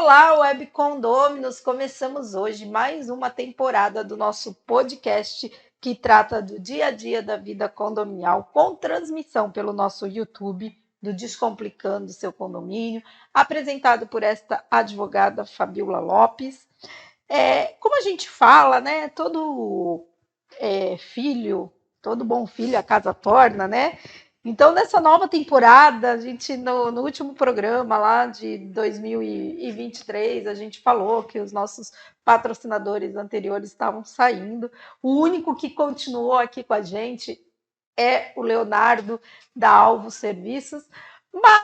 Olá, Web Condôminos! Começamos hoje mais uma temporada do nosso podcast que trata do dia a dia da vida condominial, com transmissão pelo nosso YouTube do Descomplicando Seu Condomínio, apresentado por esta advogada Fabiola Lopes. Como a gente fala, né? Todo filho, todo bom filho a casa torna, né? Então, nessa nova temporada, a gente, no último programa lá de 2023, a gente falou que os nossos patrocinadores anteriores estavam saindo. O único que continuou aqui com a gente é o Leonardo, da Alvo Serviços. Mas,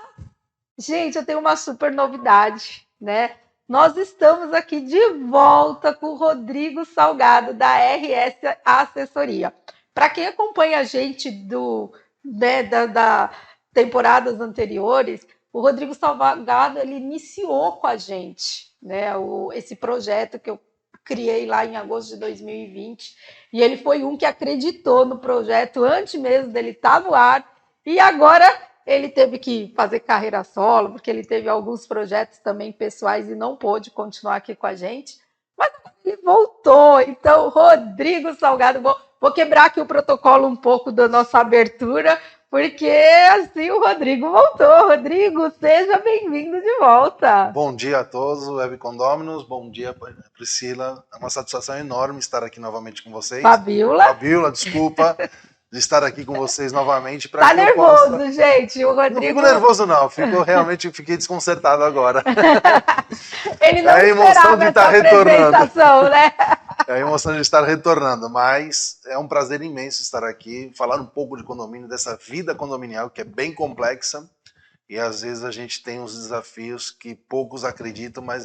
gente, eu tenho uma super novidade, né? Nós estamos aqui de volta com o Rodrigo Salgado, da RS Assessoria. Para quem acompanha a gente da temporadas anteriores, o Rodrigo Salgado ele iniciou com a gente, né, esse projeto que eu criei lá em agosto de 2020, e ele foi um que acreditou no projeto antes mesmo dele estar no ar, e agora ele teve que fazer carreira solo, porque ele teve alguns projetos também pessoais e não pôde continuar aqui com a gente, mas ele voltou. Então, Rodrigo Salgado, vou quebrar aqui o protocolo um pouco da nossa abertura, porque assim o Rodrigo voltou. Rodrigo, seja bem-vindo de volta. Bom dia a todos, Web Condôminos. Bom dia, Priscila. É uma satisfação enorme estar aqui novamente com vocês. Fabiola, desculpa, de estar aqui com vocês novamente. Tá nervoso, gente? O Rodrigo... Não fico nervoso, não. Fiquei desconcertado agora. Ele não esperava essa apresentação, né? É a emoção de estar retornando, mas é um prazer imenso estar aqui, falar um pouco de condomínio, dessa vida condominial que é bem complexa e às vezes a gente tem uns desafios que poucos acreditam, mas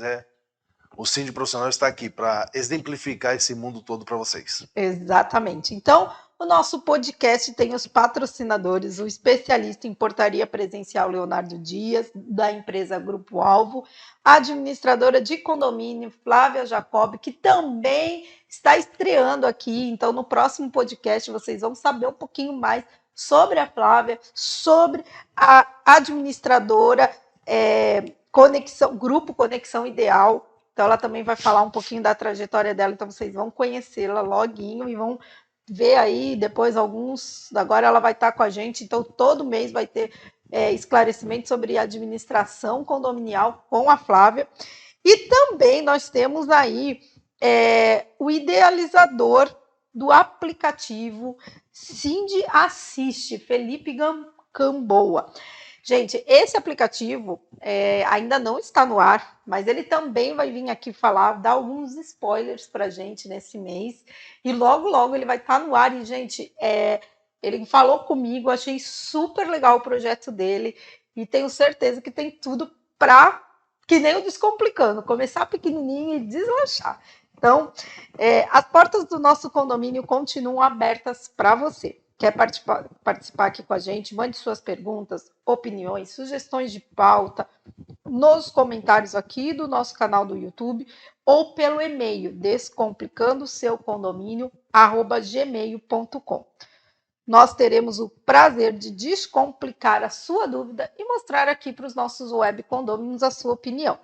o síndico profissional está aqui para exemplificar esse mundo todo para vocês. Exatamente. Então, o nosso podcast tem os patrocinadores, o especialista em portaria presencial Leonardo Dias, da empresa Grupo Alvo, a administradora de condomínio Flávia Jacob, que também está estreando aqui. Então, no próximo podcast, vocês vão saber um pouquinho mais sobre a Flávia, sobre a administradora Grupo Conexão Ideal. Então, ela também vai falar um pouquinho da trajetória dela, então vocês vão conhecê-la loguinho e vão ver aí depois alguns. Agora ela vai estar com a gente, então todo mês vai ter esclarecimento sobre administração condominial com a Flávia. E também nós temos aí o idealizador do aplicativo Cindy Assiste, Felipe Gamboa. Gente, esse aplicativo ainda não está no ar, mas ele também vai vir aqui dar alguns spoilers para a gente nesse mês. E logo, logo ele vai estar no ar. E, gente, ele falou comigo, achei super legal o projeto dele. E tenho certeza que tem tudo para, que nem o Descomplicando, começar pequenininho e deslanchar. Então, as portas do nosso condomínio continuam abertas para você. Quer participar aqui com a gente? Mande suas perguntas, opiniões, sugestões de pauta nos comentários aqui do nosso canal do YouTube ou pelo e-mail descomplicandoseucondomínio@gmail.com. Nós teremos o prazer de descomplicar a sua dúvida e mostrar aqui para os nossos web condôminos a sua opinião.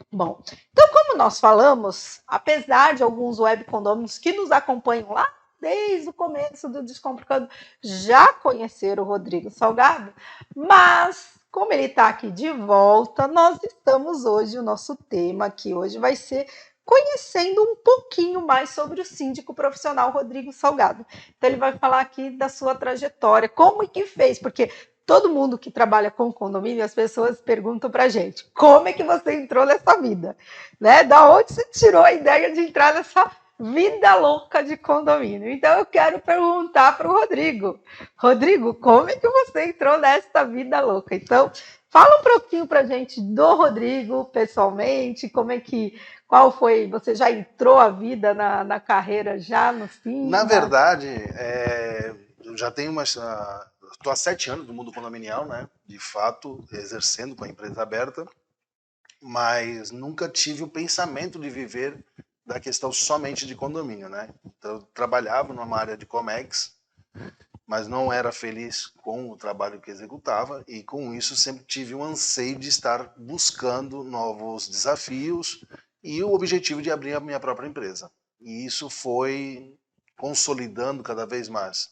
Bom, então como nós falamos, apesar de alguns web condôminos que nos acompanham lá desde o começo do Descomplicando já conhecer o Rodrigo Salgado, mas como ele está aqui de volta, nós estamos hoje, o nosso tema aqui hoje vai ser conhecendo um pouquinho mais sobre o síndico profissional Rodrigo Salgado. Então ele vai falar aqui da sua trajetória, como e que fez, porque todo mundo que trabalha com condomínio, as pessoas perguntam para a gente, como é que você entrou nessa vida? Né? Da onde você tirou a ideia de entrar nessa vida louca de condomínio? Então eu quero perguntar para o Rodrigo. Rodrigo, como é que você entrou nessa vida louca? Então, fala um pouquinho para a gente do Rodrigo, pessoalmente, qual foi, você já entrou a vida na carreira já no fim? Na verdade, eu já tenho estou há 7 anos no mundo condominial, né? De fato, exercendo com a empresa aberta, mas nunca tive o pensamento de viver da questão somente de condomínio, né? Então, eu trabalhava numa área de Comex mas não era feliz com o trabalho que executava e com isso sempre tive um anseio de estar buscando novos desafios e o objetivo de abrir a minha própria empresa. E isso foi consolidando cada vez mais.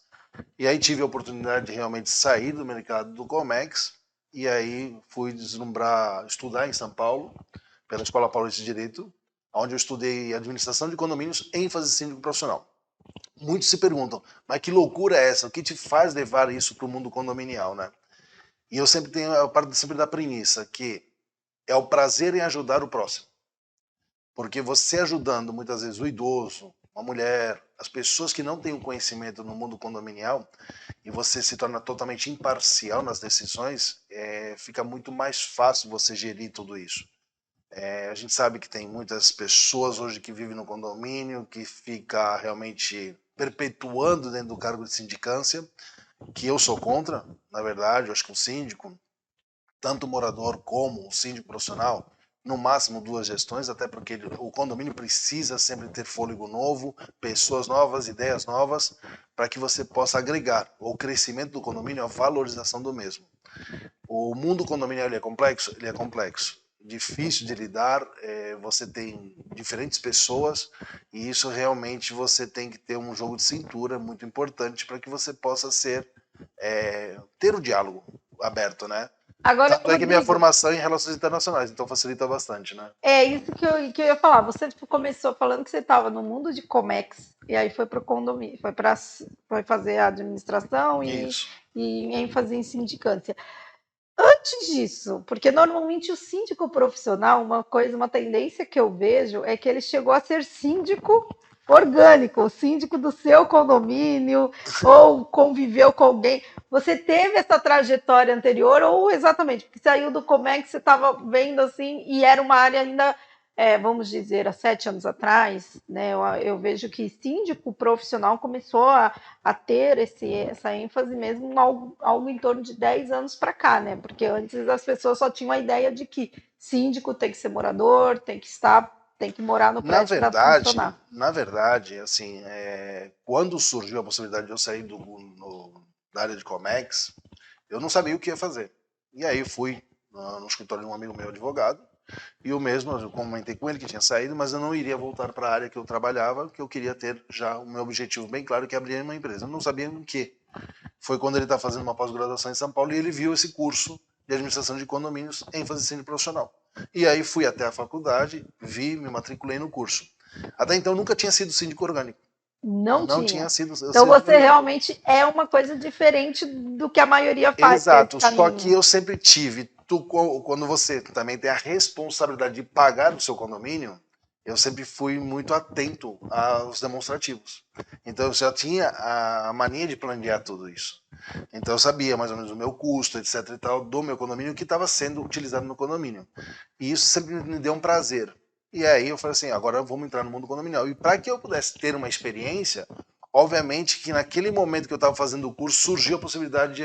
E aí tive a oportunidade de realmente sair do mercado do Comex e aí fui estudar em São Paulo, pela Escola Paulista de Direito, onde eu estudei administração de condomínios, ênfase síndico profissional. Muitos se perguntam, mas que loucura é essa? O que te faz levar isso para o mundo condominial, né? E eu parto sempre da premissa que é o prazer em ajudar o próximo. Porque você ajudando muitas vezes o idoso, uma mulher, as pessoas que não têm o conhecimento no mundo condominial, e você se torna totalmente imparcial nas decisões, fica muito mais fácil você gerir tudo isso. A gente sabe que tem muitas pessoas hoje que vivem no condomínio, que fica realmente perpetuando dentro do cargo de sindicância, que eu sou contra, na verdade. Eu acho que um síndico, tanto o morador como o síndico profissional, no máximo 2 gestões, até porque o condomínio precisa sempre ter fôlego novo, pessoas novas, ideias novas, para que você possa agregar o crescimento do condomínio, a valorização do mesmo. O mundo condominial ele é complexo? Ele é complexo. Difícil de lidar, você tem diferentes pessoas e isso realmente você tem que ter um jogo de cintura muito importante para que você possa ter o diálogo aberto, né? Agora, Tanto é que minha Rodrigo, formação é em relações internacionais, então facilita bastante, né? é isso que eu ia falar. Você começou falando que você estava no mundo de Comex e aí foi para o condomínio, foi fazer a administração Isso. e ênfase em sindicância. Antes disso, porque normalmente o síndico profissional, uma tendência que eu vejo é que ele chegou a ser síndico orgânico, o síndico do seu condomínio, ou conviveu com alguém. Você teve essa trajetória anterior, ou exatamente, porque saiu do Comex, você estava vendo assim, e era uma área ainda, vamos dizer, há 7 anos atrás, né? Eu vejo que síndico profissional começou a ter essa ênfase mesmo algo em torno de 10 anos para cá, né? Porque antes as pessoas só tinham a ideia de que síndico tem que ser morador, tem que morar no prédio para funcionar. Na verdade, assim, quando surgiu a possibilidade de eu sair da área de Comex, eu não sabia o que ia fazer. E aí fui no escritório de um amigo meu advogado, e eu mesmo eu comentei com ele que tinha saído, mas eu não iria voltar para a área que eu trabalhava, que eu queria ter já o meu objetivo bem claro, que é abrir uma empresa. Eu não sabia o que. Foi quando ele está fazendo uma pós-graduação em São Paulo e ele viu esse curso de administração de condomínios, ênfase síndico profissional. E aí fui até a faculdade, me matriculei no curso. Até então nunca tinha sido síndico orgânico. Não Não tinha. tinha sido. Então você realmente é uma coisa diferente do que a maioria faz. Exato, só que eu sempre tive. Quando você também tem a responsabilidade de pagar o seu condomínio, eu sempre fui muito atento aos demonstrativos. Então eu já tinha a mania de planear tudo isso. Então eu sabia mais ou menos o meu custo, etc e tal, do meu condomínio, que estava sendo utilizado no condomínio. E isso sempre me deu um prazer. E aí eu falei assim, agora vamos entrar no mundo condominial. E para que eu pudesse ter uma experiência, obviamente que naquele momento que eu estava fazendo o curso, surgiu a possibilidade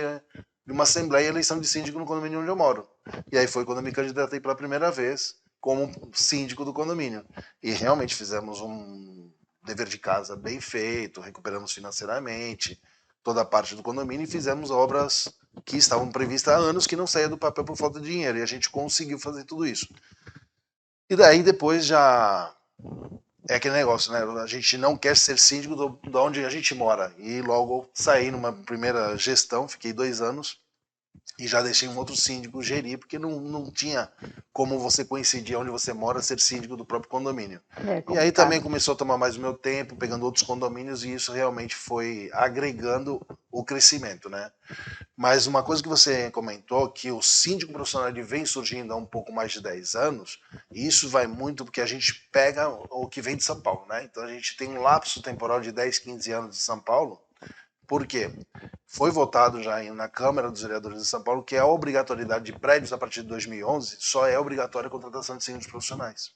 de uma assembleia e eleição de síndico no condomínio onde eu moro. E aí foi quando eu me candidatei pela primeira vez como síndico do condomínio. E realmente fizemos um dever de casa bem feito, recuperamos financeiramente toda a parte do condomínio e fizemos obras que estavam previstas há anos que não saía do papel por falta de dinheiro. E a gente conseguiu fazer tudo isso. E daí depois já é aquele negócio, né? A gente não quer ser síndico de onde a gente mora. E logo saí numa primeira gestão, fiquei 2 anos e já deixei um outro síndico gerir, porque não tinha como você coincidir onde você mora ser síndico do próprio condomínio. E aí também começou a tomar mais o meu tempo, pegando outros condomínios, e isso realmente foi agregando o crescimento, né? Mas uma coisa que você comentou, que o síndico profissional vem surgindo há um pouco mais de 10 anos, e isso vai muito porque a gente pega o que vem de São Paulo, né? Então a gente tem um lapso temporal de 10, 15 anos de São Paulo. Por quê? Foi votado já na Câmara dos Vereadores de São Paulo que a obrigatoriedade de prédios a partir de 2011 só é obrigatória a contratação de síndicos profissionais.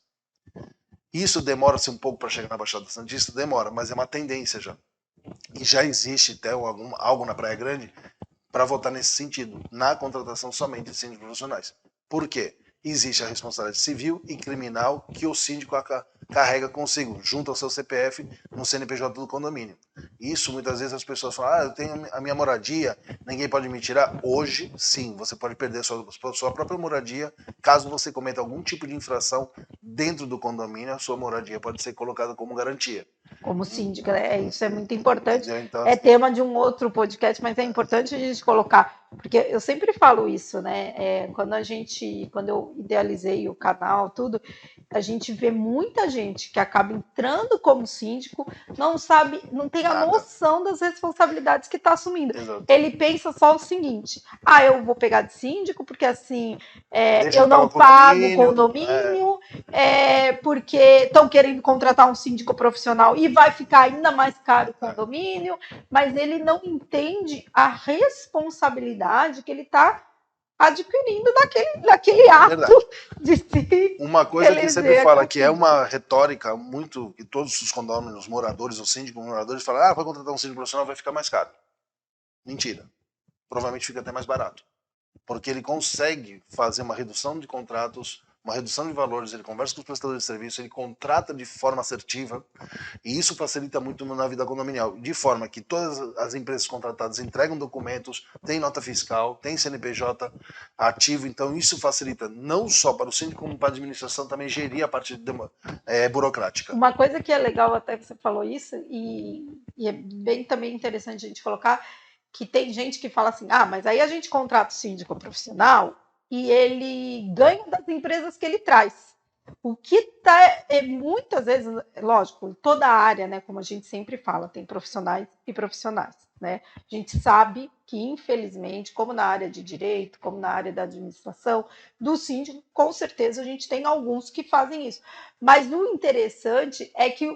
Isso demora-se um pouco para chegar na Baixada Santista? Demora, mas é uma tendência já. E já existe até algo na Praia Grande para votar nesse sentido, na contratação somente de síndicos profissionais. Por quê? Existe a responsabilidade civil e criminal que o síndico carrega consigo, junto ao seu CPF, no CNPJ do condomínio. Isso, muitas vezes as pessoas falam, eu tenho a minha moradia, ninguém pode me tirar. Hoje, sim, você pode perder a sua própria moradia, caso você cometa algum tipo de infração dentro do condomínio, a sua moradia pode ser colocada como garantia. Como síndica, isso é muito importante. Então, é tema de um outro podcast, mas é importante a gente colocar, porque eu sempre falo isso, né? Quando eu idealizei o canal, tudo, a gente vê muita gente que acaba entrando como síndico, não sabe, não tem a noção das responsabilidades que está assumindo. Exato. Ele pensa só o seguinte: eu vou pegar de síndico porque assim eu não pago o condomínio, porque estão querendo contratar um síndico profissional e vai ficar ainda mais caro o condomínio, mas ele não entende a responsabilidade que ele está adquirindo daquele ato de se Uma coisa que sempre fala que é uma retórica muito que todos os condôminos, moradores ou síndicos moradores falam, vai contratar um síndico profissional, vai ficar mais caro. Mentira. Provavelmente fica até mais barato. Porque ele consegue fazer uma redução de contratos, uma redução de valores, ele conversa com os prestadores de serviço, ele contrata de forma assertiva, e isso facilita muito na vida condominial, de forma que todas as empresas contratadas entregam documentos, tem nota fiscal, tem CNPJ ativo, então isso facilita não só para o síndico, como para a administração também gerir a parte burocrática. Uma coisa que é legal, até que você falou isso, e é bem também interessante a gente colocar, que tem gente que fala assim, mas aí a gente contrata o síndico profissional e ele ganha das empresas que ele traz. O que muitas vezes, lógico, toda a área, né, como a gente sempre fala, tem profissionais e profissionais, né? A gente sabe que, infelizmente, como na área de direito, como na área da administração, do síndico, com certeza a gente tem alguns que fazem isso. Mas o interessante é que,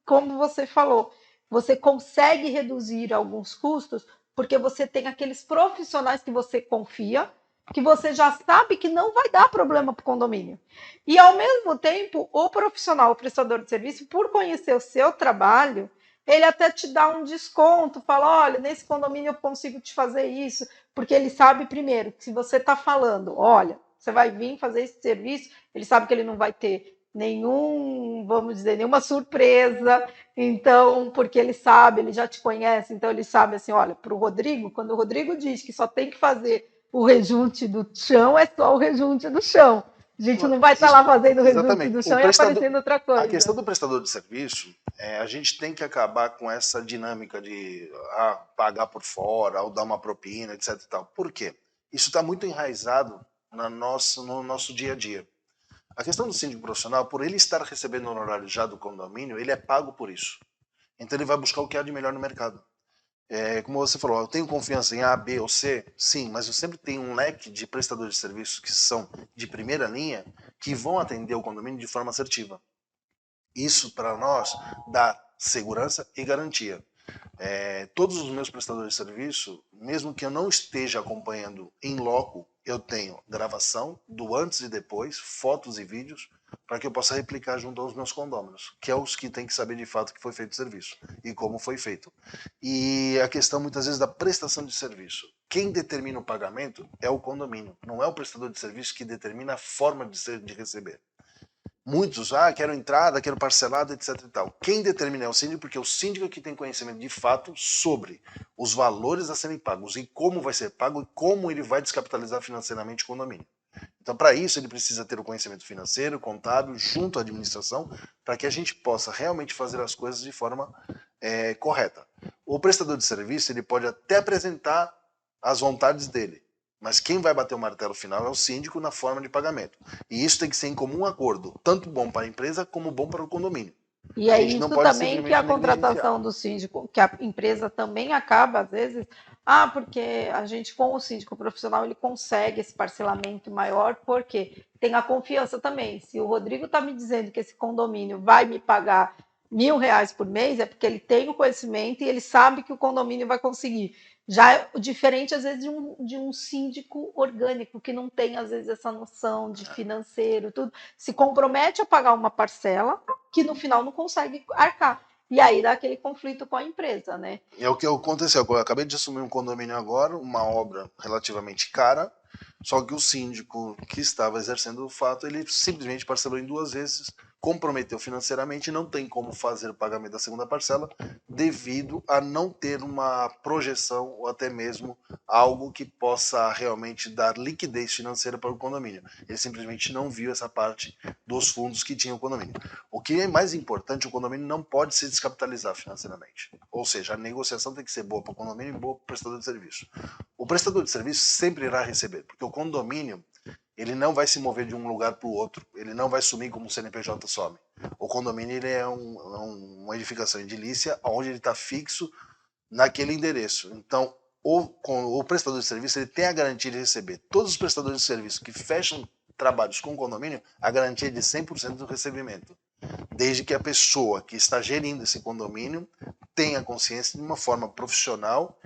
como você falou, você consegue reduzir alguns custos porque você tem aqueles profissionais que você confia, que você já sabe que não vai dar problema para o condomínio. E, ao mesmo tempo, o profissional, o prestador de serviço, por conhecer o seu trabalho, ele até te dá um desconto, fala, olha, nesse condomínio eu consigo te fazer isso, porque ele sabe, primeiro, que se você está falando, olha, você vai vir fazer esse serviço, ele sabe que ele não vai ter nenhuma surpresa, então, porque ele sabe, ele já te conhece, então ele sabe assim, olha, para o Rodrigo, quando o Rodrigo diz que só tem que fazer o rejunte do chão, é só o rejunte do chão. A gente não vai estar lá fazendo o rejunte do chão e aparecendo outra coisa. A questão do prestador de serviço, a gente tem que acabar com essa dinâmica de pagar por fora, ou dar uma propina, etc. E tal. Por quê? Isso está muito enraizado no nosso dia a dia. A questão do síndico profissional, por ele estar recebendo o honorário já do condomínio, ele é pago por isso. Então ele vai buscar o que há de melhor no mercado. Como você falou, eu tenho confiança em A, B ou C? Sim, mas eu sempre tenho um leque de prestadores de serviços que são de primeira linha, que vão atender o condomínio de forma assertiva. Isso, para nós, dá segurança e garantia. Todos os meus prestadores de serviço, mesmo que eu não esteja acompanhando em loco, eu tenho gravação do antes e depois, fotos e vídeos, para que eu possa replicar junto aos meus condôminos, que é os que têm que saber de fato que foi feito o serviço e como foi feito. E a questão muitas vezes da prestação de serviço. Quem determina o pagamento é o condomínio, não é o prestador de serviço que determina a forma de receber. Muitos, quero entrada, quero parcelado, etc e tal. Quem determina é o síndico, porque é o síndico que tem conhecimento de fato sobre os valores a serem pagos e como vai ser pago e como ele vai descapitalizar financeiramente o condomínio. Então, para isso, ele precisa ter o conhecimento financeiro, contábil, junto à administração, para que a gente possa realmente fazer as coisas de forma correta. O prestador de serviço, ele pode até apresentar as vontades dele, mas quem vai bater o martelo final é o síndico na forma de pagamento. E isso tem que ser em comum acordo, tanto bom para a empresa como bom para o condomínio. E é isso também que a contratação do síndico, que a empresa também acaba, às vezes, porque a gente, com o síndico profissional, ele consegue esse parcelamento maior, porque tem a confiança também. Se o Rodrigo está me dizendo que esse condomínio vai me pagar R$1.000 por mês, é porque ele tem o conhecimento e ele sabe que o condomínio vai conseguir. Já é diferente, às vezes, de um síndico orgânico, que não tem, às vezes, essa noção de financeiro, tudo. Se compromete a pagar uma parcela que, no final, não consegue arcar. E aí dá aquele conflito com a empresa, né? É o que aconteceu. Eu acabei de assumir um condomínio agora, uma obra relativamente cara, Só que o síndico que estava exercendo o fato, ele simplesmente parcelou em 2 vezes, comprometeu financeiramente e não tem como fazer o pagamento da segunda parcela devido a não ter uma projeção ou até mesmo algo que possa realmente dar liquidez financeira para o condomínio. Ele simplesmente não viu essa parte dos fundos que tinha o condomínio. O que é mais importante, o condomínio não pode se descapitalizar financeiramente. Ou seja, a negociação tem que ser boa para o condomínio e boa para o prestador de serviço. O prestador de serviço sempre irá receber, porque o condomínio ele não vai se mover de um lugar para o outro, ele não vai sumir como o CNPJ some. O condomínio ele é uma edificação edilícia onde ele está fixo naquele endereço. Então, o prestador de serviço ele tem a garantia de receber. Todos os prestadores de serviço que fecham trabalhos com o condomínio, a garantia é de 100% do recebimento. Desde que a pessoa que está gerindo esse condomínio tenha consciência de uma forma profissional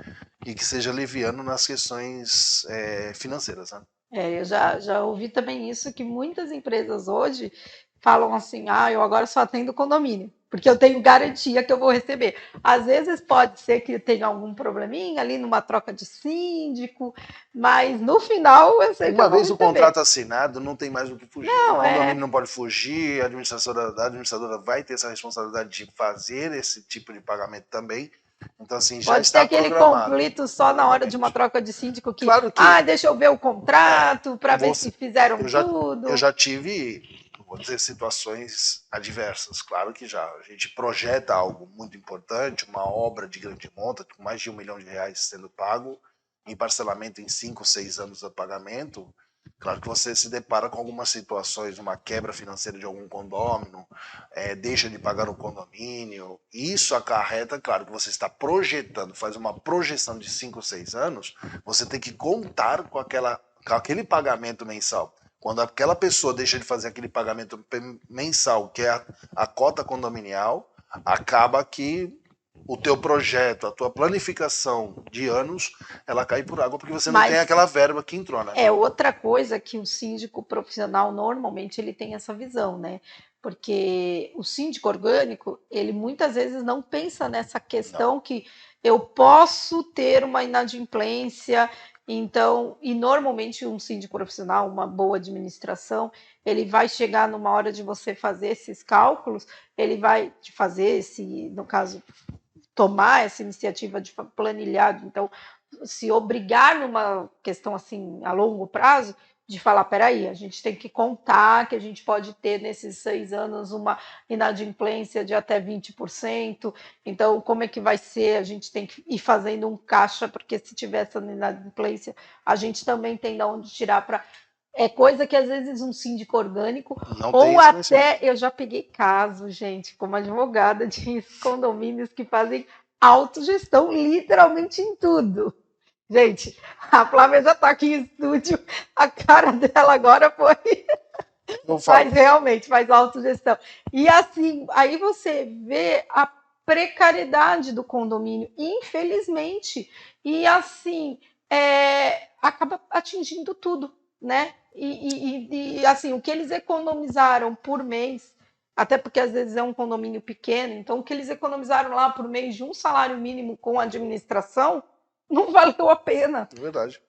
e que seja leviano nas questões financeiras. Né? Eu já ouvi também isso, que muitas empresas hoje falam assim, eu agora só atendo condomínio, porque eu tenho garantia que eu vou receber. Às vezes pode ser que tenha algum probleminha ali numa troca de síndico, mas no final eu sei que eu Uma vou vez o receber. contrato assinado, não tem mais o que fugir. Não, o condomínio não pode fugir, a administradora vai ter essa responsabilidade de fazer esse tipo de pagamento também. Então, assim, já pode ter está aquele programado. conflito só na hora de uma troca de síndico que, Claro que deixa eu ver o contrato para ver você, se fizeram eu tudo. já tive, vou dizer, situações adversas. Claro que já. A gente projeta algo muito importante, uma obra de grande monta, com mais de R$ 1 milhão sendo pago, em parcelamento em 5, 6 anos de pagamento. Claro que você se depara com algumas situações, uma quebra financeira de algum condômino, deixa de pagar o condomínio. Isso acarreta, claro, que você está projetando, faz uma projeção de 5, 6 anos, você tem que contar com aquele pagamento mensal. Quando aquela pessoa deixa de fazer aquele pagamento mensal, que é a cota condominial, acaba que o teu projeto, a tua planificação de anos, ela cai por água porque você não tem aquela verba que entrou, né? É outra coisa que o síndico profissional normalmente ele tem essa visão, né? Porque o síndico orgânico, ele muitas vezes não pensa nessa questão que eu posso ter uma inadimplência, então, e normalmente um síndico profissional, uma boa administração, ele vai chegar numa hora de você fazer esses cálculos, ele vai te fazer esse, no caso, tomar essa iniciativa de planilhar, então se obrigar numa questão assim a longo prazo de falar, peraí, a gente tem que contar que a gente pode ter nesses 6 anos uma inadimplência de até 20%, então como é que vai ser? A gente tem que ir fazendo um caixa, porque se tiver essa inadimplência, a gente também tem de onde tirar para coisa que às vezes um síndico orgânico, não ou até eu já peguei caso, gente, como advogada de condomínios que fazem autogestão literalmente em tudo. Gente, a Flávia já está aqui em estúdio, a cara dela agora foi. Mas realmente faz autogestão. E assim, aí você vê a precariedade do condomínio, infelizmente. E assim, acaba atingindo tudo, né? E assim, o que eles economizaram por mês, até porque às vezes é um condomínio pequeno, então o que eles economizaram lá por mês de um salário mínimo com administração, não valeu a pena. É verdade.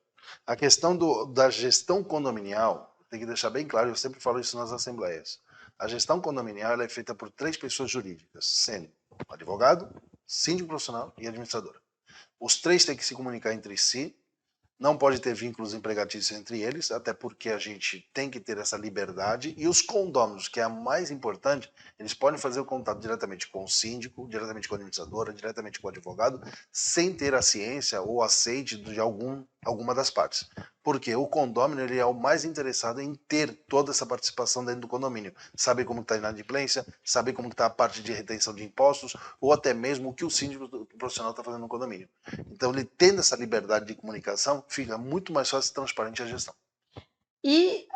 A questão da gestão condominial, tem que deixar bem claro, eu sempre falo isso nas assembleias. A gestão condominial ela é feita por 3 pessoas jurídicas, sendo advogado, síndico profissional e administradora. Os 3 têm que se comunicar entre si, não pode ter vínculos empregatícios entre eles, até porque a gente tem que ter essa liberdade. E os condôminos, que é a mais importante, eles podem fazer o contato diretamente com o síndico, diretamente com a administradora, diretamente com o advogado, sem ter a ciência ou aceite de alguma das partes. Porque o condômino ele é o mais interessado em ter toda essa participação dentro do condomínio. Saber como está a inadimplência, saber como está a parte de retenção de impostos, ou até mesmo o que o síndico profissional está fazendo no condomínio. Então, ele tendo essa liberdade de comunicação, fica muito mais fácil e transparente a gestão. E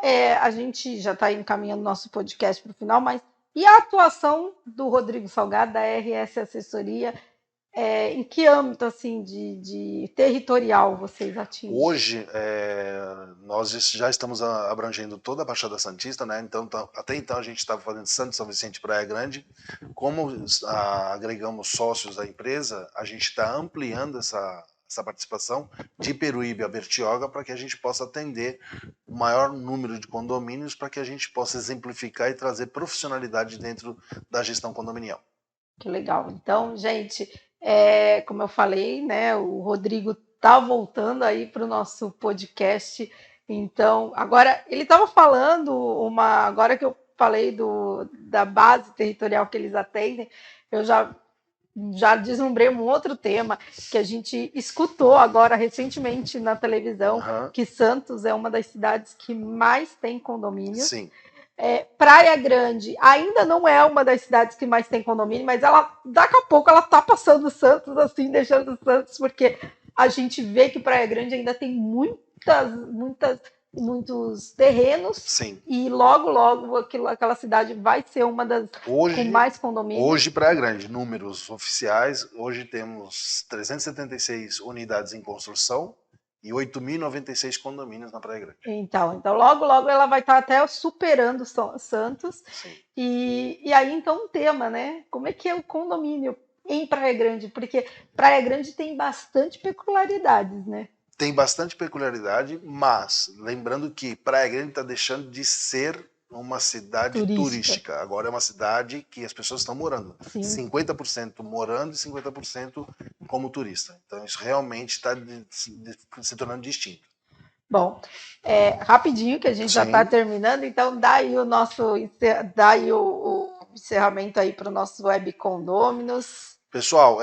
a gente já está encaminhando nosso podcast para o final, mas e a atuação do Rodrigo Salgado, da RS Assessoria, em que âmbito assim de territorial vocês atingem? Hoje, nós já estamos abrangendo toda a Baixada Santista, né? Então, até então a gente estava fazendo Santo São Vicente, Praia Grande. Como agregamos sócios da empresa, a gente está ampliando essa participação de Peruíbe a Bertioga para que a gente possa atender o maior número de condomínios para que a gente possa exemplificar e trazer profissionalidade dentro da gestão condominial. Que legal. Então, gente, como eu falei, né, o Rodrigo tá voltando aí para o nosso podcast. Então, agora ele estava falando agora que eu falei da base territorial que eles atendem, eu já deslumbrei um outro tema que a gente escutou agora recentemente na televisão, que Santos é uma das cidades que mais tem condomínios. Sim. Praia Grande ainda não é uma das cidades que mais tem condomínio, mas daqui a pouco ela tá passando Santos, assim, deixando Santos, porque a gente vê que Praia Grande ainda tem muitos terrenos. Sim. E logo aquela cidade vai ser uma das com mais condomínios. Hoje, Praia Grande, números oficiais, hoje temos 376 unidades em construção e 8.096 condomínios na Praia Grande. Então logo ela vai estar até superando Santos. Sim. E aí, então, um tema, né? Como é que é o condomínio em Praia Grande? Porque Praia Grande tem bastante peculiaridades, né? Tem bastante peculiaridade, mas lembrando que Praia Grande está deixando de ser uma cidade turística. Agora é uma cidade que as pessoas estão morando. Sim. 50% morando e 50% como turista. Então isso realmente está se tornando distinto. Bom, rapidinho que a gente já está terminando, então dá aí o encerramento aí para o nosso Web Condôminos. Pessoal,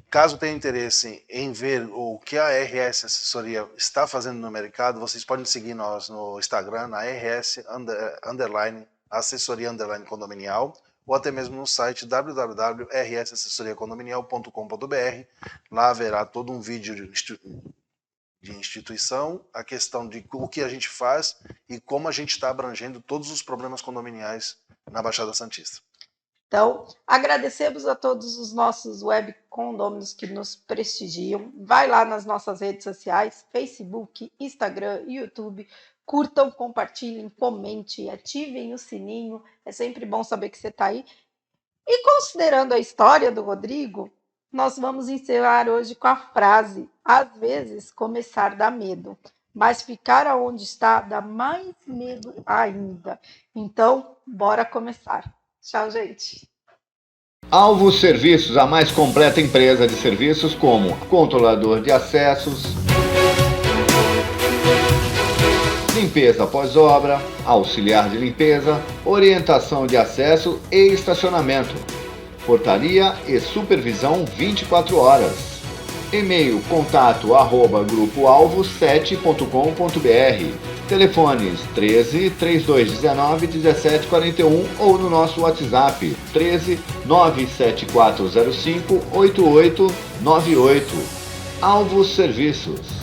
caso tenha interesse em ver o que a RS Assessoria está fazendo no mercado, vocês podem seguir nós no Instagram, na RS Assessoria Condominial, ou até mesmo no site www.rsassessoriacondominial.com.br. Lá haverá todo um vídeo de instituição, a questão de o que a gente faz e como a gente está abrangendo todos os problemas condominiais na Baixada Santista. Então, agradecemos a todos os nossos web condôminos que nos prestigiam. Vai lá nas nossas redes sociais, Facebook, Instagram, YouTube. Curtam, compartilhem, comentem, ativem o sininho. É sempre bom saber que você está aí. E considerando a história do Rodrigo, nós vamos encerrar hoje com a frase: às vezes começar dá medo, mas ficar aonde está dá mais medo ainda. Então, bora começar. Tchau, gente. Alvos Serviços, a mais completa empresa de serviços como controlador de acessos, limpeza pós-obra, auxiliar de limpeza, orientação de acesso e estacionamento, portaria e supervisão 24 horas. E-mail contato@grupoalvo7.com.br. Telefones 13 3219 1741 ou no nosso WhatsApp 13 97405 8898. Alvos Serviços.